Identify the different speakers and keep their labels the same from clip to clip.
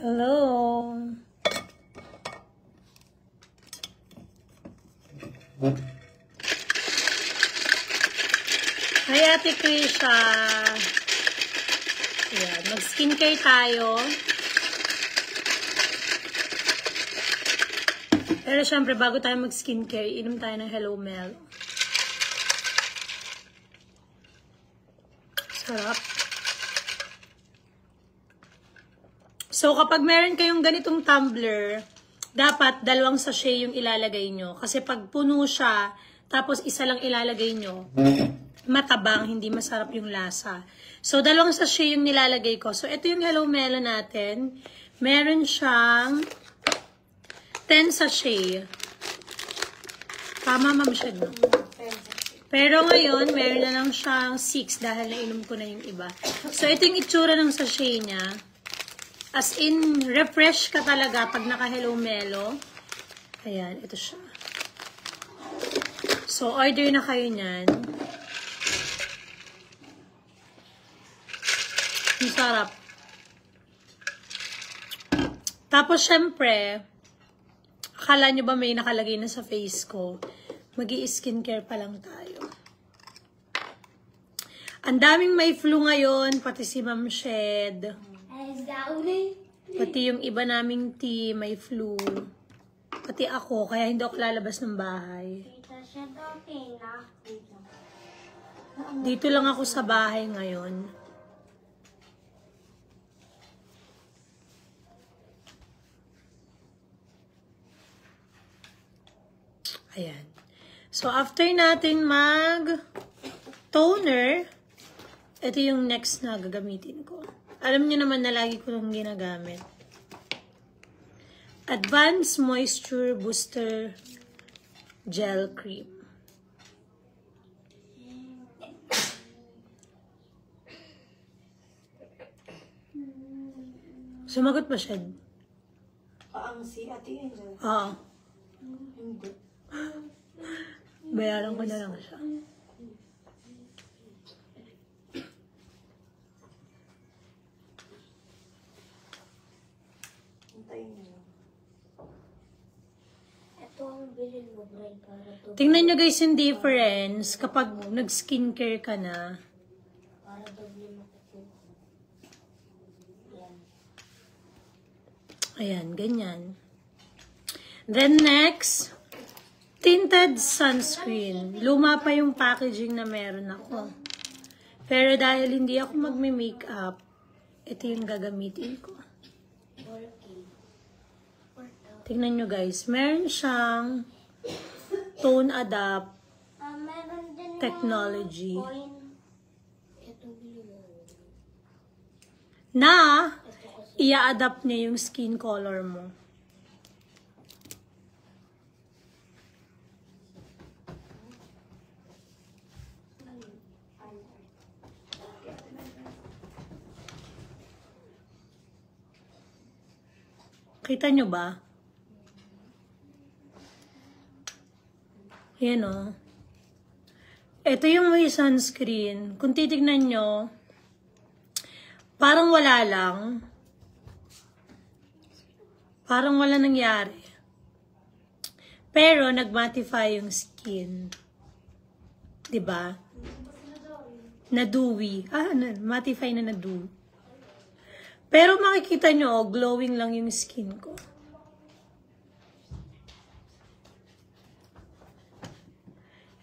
Speaker 1: Hello. Hi, Ate Krisha. Ayan, mag-skincare tayo. Pero syempre, bago tayo mag-skincare, inom tayo ng Hello Mel. Sarap. So, kapag meron kayong ganitong tumbler, dapat dalawang sachet yung ilalagay nyo. Kasi pag puno siya, tapos isa lang ilalagay nyo, matabang, hindi masarap yung lasa. So, dalawang sachet yung nilalagay ko. So, ito yung Hello Melo natin. Meron siyang 10 sachet. Tama, Ma'am Shed, no? Pero ngayon, meron na lang siyang 6 dahil nainom ko na yung iba. So, ito yung itsura ng sachet niya. As in, refresh ka talaga pag naka-Hello Melo. Ayan, ito siya. So, order na kayo niyan. Ang sarap. Tapos, syempre, akala nyo ba may nakalagay na sa face ko? Mag-i-skincare pa lang tayo. Ang daming may flu ngayon, pati si Ma'am Shed. Pati yung iba naming team may flu. Pati ako, kaya hindi ako lalabas ng bahay. Dito lang ako sa bahay ngayon. Ayan. So, after natin mag-toner, ito yung next na gagamitin ko. Alam niyo naman na lagi ko itong ginagamit. Advanced Moisture Booster Gel Cream. Sumagot ba siya?
Speaker 2: Ang si Ate Angel.
Speaker 1: Oo.
Speaker 2: Hindi.
Speaker 1: Bayaran ko na lang siya. Tingnan nyo guys yung difference kapag nag-skincare ka na. Ayan, ganyan. Then next, tinted sunscreen. Luma pa yung packaging na meron ako. Pero dahil hindi ako magme-makeup, ito yung gagamitin ko. Tingnan nyo guys, meron siyang tone adapt technology na i-adapt niya yung skin color mo. Kita nyo ba? Yan o. Ito yung may sunscreen. Kung titignan nyo, parang wala lang. Parang wala nangyari. Pero, nag-mattify yung skin. Diba? Na-dewy. Mattify na na-dewy. Pero makikita nyo, glowing lang yung skin ko.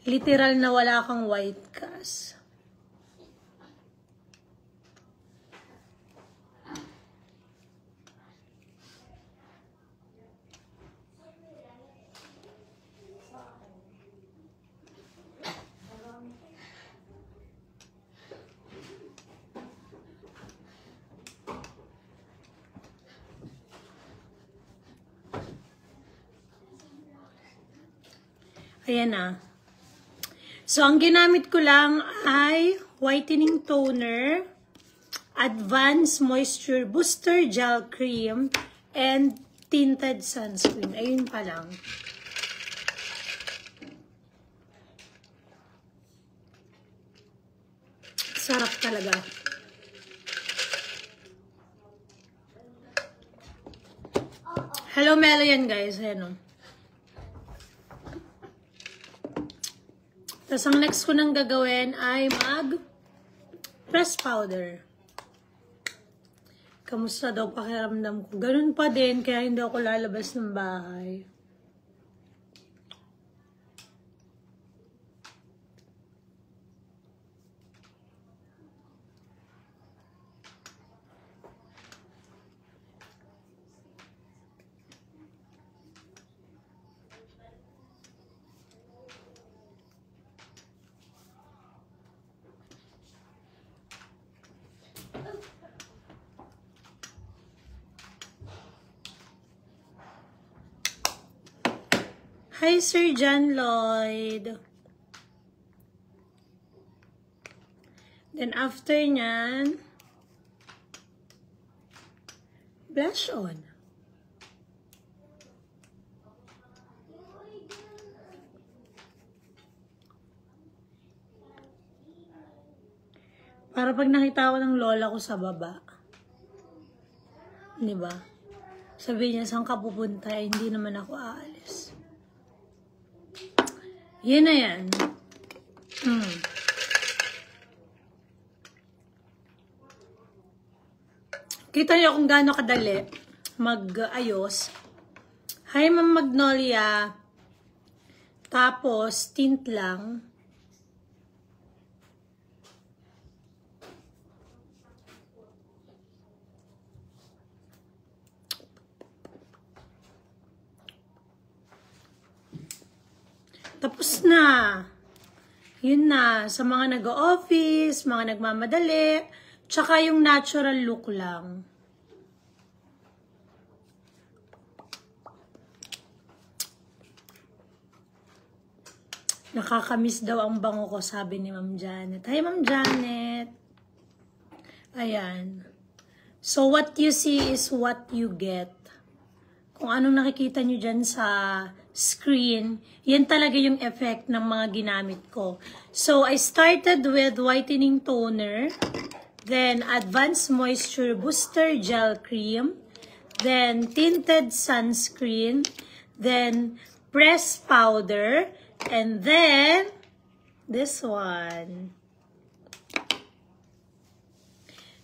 Speaker 1: Literal na wala kang white cast. Ayan na. So, ang ginamit ko lang ay whitening toner, advanced moisture booster gel cream, and tinted sunscreen. Ayun pa lang. Sarap talaga. Hello Melo yan guys. Ayan o. Tapos ang next ko nang gagawin ay press powder. Kamusta daw pakiramdam ko? Ganun pa din, kaya hindi ako lalabas ng bahay. Hi, Sir John Lloyd. Then, after nyan, blush on. Para pag nakita ko ng lola ko sa baba. Diba? Sabi niya, saan ka pupunta? Hindi naman ako aalis. Yan na yan. Kita niyo kung gaano kadali mag-ayos. Hi, Ma'am Magnolia. Tapos, tint lang. Tapos na. Yun na. Sa mga nag-office, mga nagmamadali, tsaka yung natural look lang. Nakakamiss daw ang bango ko, sabi ni Ma'am Janet. Hi, Ma'am Janet. Ayan. So, what you see is what you get. Kung anong nakikita nyo dyan sa screen, yan talaga yung effect ng mga ginamit ko. So, I started with whitening toner, then advanced moisture booster gel cream, then tinted sunscreen, then press powder, and then this one.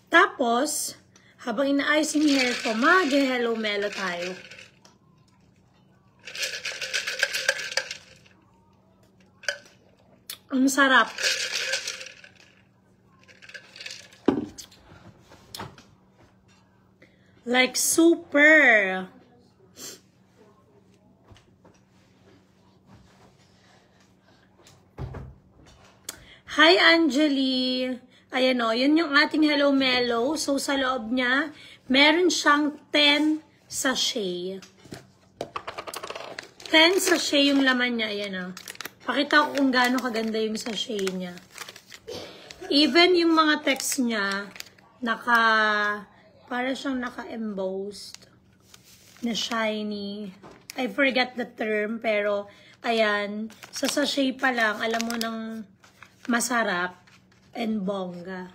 Speaker 1: Tapos, habang inaayos yung hair ko, mag-hello melo tayo. Ang sarap. Like super. Hi, Angeli. Ayan o, yun yung ating Hello Melo. So, sa loob niya, meron siyang 10 sachet. 10 sachet yung laman niya. Ayan o. Pakita ko kung gaano kaganda yung sachet niya. Even yung mga text niya, para siyang naka-embossed, na shiny. I forget the term, pero, ayan, sa sachet pa lang, alam mo nang masarap and bongga.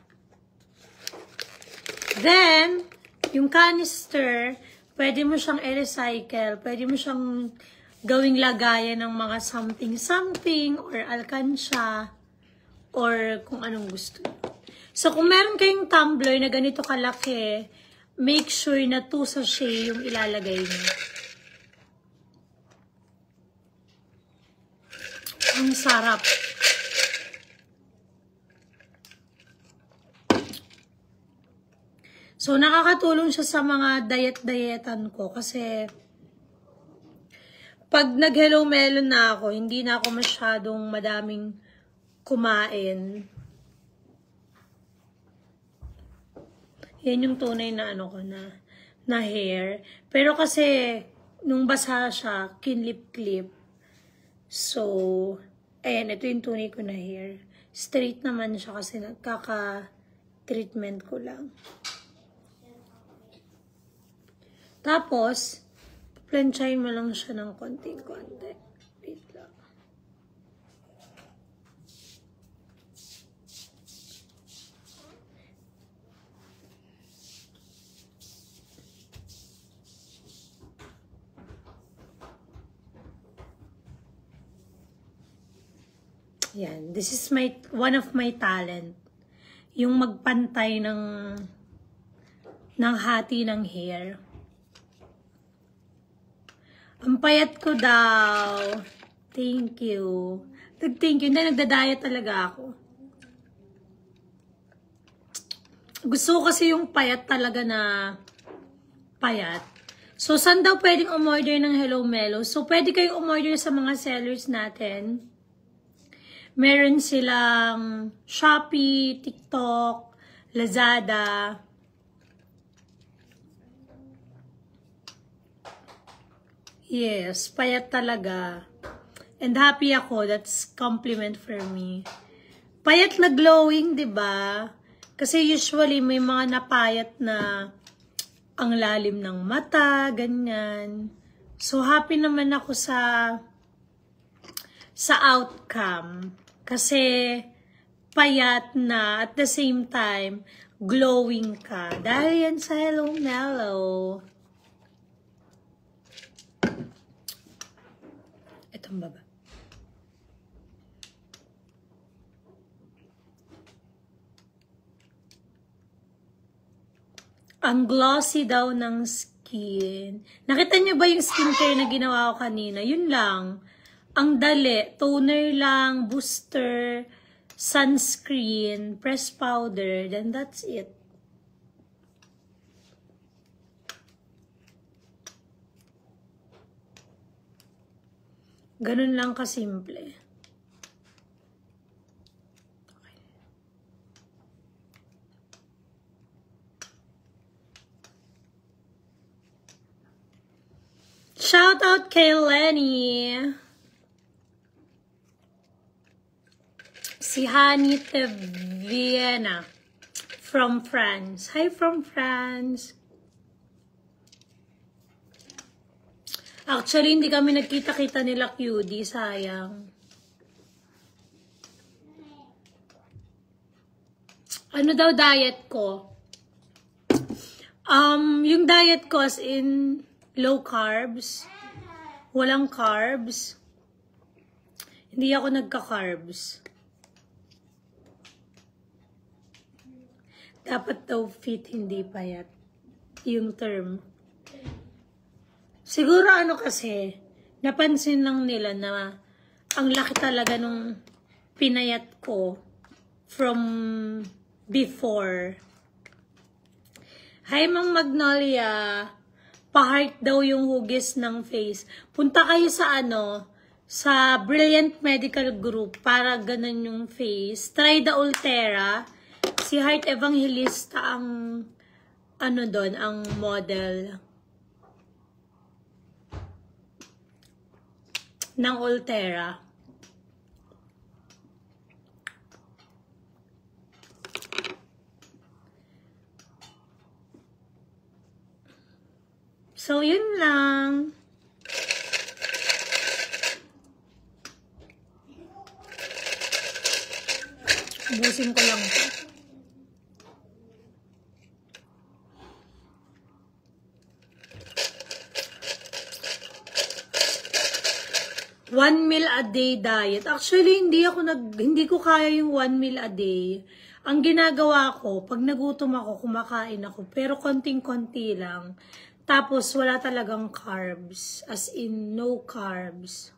Speaker 1: Then, yung canister, pwede mo siyang i-recycle, pwede mo siyang gawing lagayan ng mga something or alkansya or kung anong gusto. So, kung meron kayong tumbler na ganito kalaki, make sure na 2 sachet yung ilalagay niyo. Ang sarap. So, nakakatulong siya sa mga diet-dietan ko kasi pag nag-hello melon na ako, hindi na ako masyadong madaming kumain. Yan yung tunay na ano ko na hair. Pero kasi, nung basa siya, kinlip-clip. So, ayan, ito yung tunay ko na hair. Straight naman siya kasi nagkaka-treatment ko lang. Tapos, planchain mo lang siya ng konting-konti. Wait lang. Yan. This is one of my talent. Yung magpantay ng hati ng hair. Ang payat ko daw. Thank you. Thank you. Hindi, nagda-diet talaga ako. Gusto ko kasi yung payat talaga na payat. So, saan daw pwedeng umorder ng Hello Melo? So, pwede kayong umorder sa mga sellers natin. Meron silang Shopee, TikTok, Lazada. Yes, payat talaga. And happy ako. That's compliment for me. Payat na glowing, 'di ba? Kasi usually may mga napayat na ang lalim ng mata, ganyan. So happy naman ako sa outcome. Kasi payat na at the same time glowing ka. Dahil yan sa Hello Melo. Itong baba. Ang glossy daw ng skin. Nakita niyo ba yung skincare na ginawa ko kanina? Yun lang. Ang dali. Toner lang, booster, sunscreen, press powder, then that's it. Ganun lang kasimple. Shout out kay Lenny. Si Hanite Vienna from France. Hi from France. Actually, hindi kami nagkita-kita nila QD. Sayang. Ano daw diet ko? Yung diet ko as in low carbs. Walang carbs. Hindi ako nagka-carbs. Dapat daw fit, hindi payat. Yung term. Siguro ano kasi, napansin lang nila na ang laki talaga nung pinayat ko from before. Hi, Mang Magnolia. Pa-heart daw yung hugis ng face. Punta kayo sa sa Brilliant Medical Group para ganun yung face. Try the Ultera. Si Heart Evangelista ang doon, ang model ng Ultera. So, yun lang. Ubusin ko lang ito. 1 meal a day diet. Actually, hindi ko kaya yung 1 meal a day. Ang ginagawa ko, pag nagutom ako, kumakain ako. Pero konting-konti lang. Tapos, wala talagang carbs. As in, no carbs.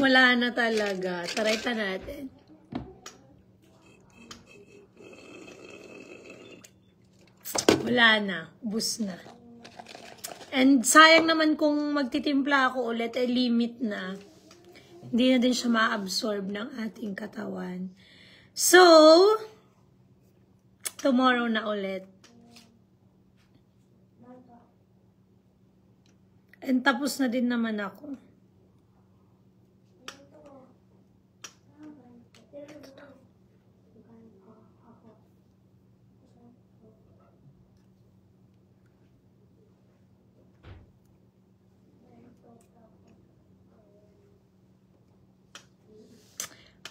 Speaker 1: Wala na talaga. Try ta natin. Wala na. Ubus na. And sayang naman kung magtitimpla ako ulit, limit na. Hindi na din siya ma-absorb ng ating katawan. So, tomorrow na ulit. And tapos na din naman ako.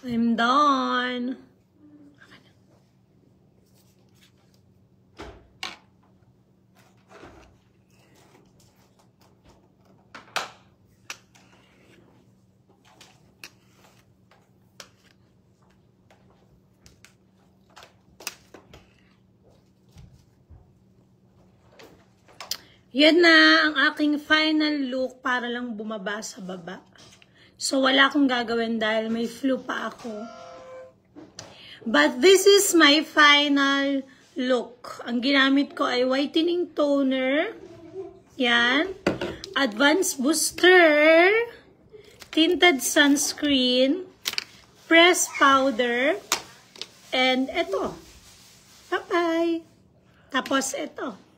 Speaker 1: I'm done. Yan na ang aking final look para lang bumaba sa baba. So, wala akong gagawin dahil may flu pa ako. But this is my final look. Ang ginamit ko ay whitening toner. Yan. Advanced booster. Tinted sunscreen. Pressed powder. And eto. Bye-bye. Tapos eto.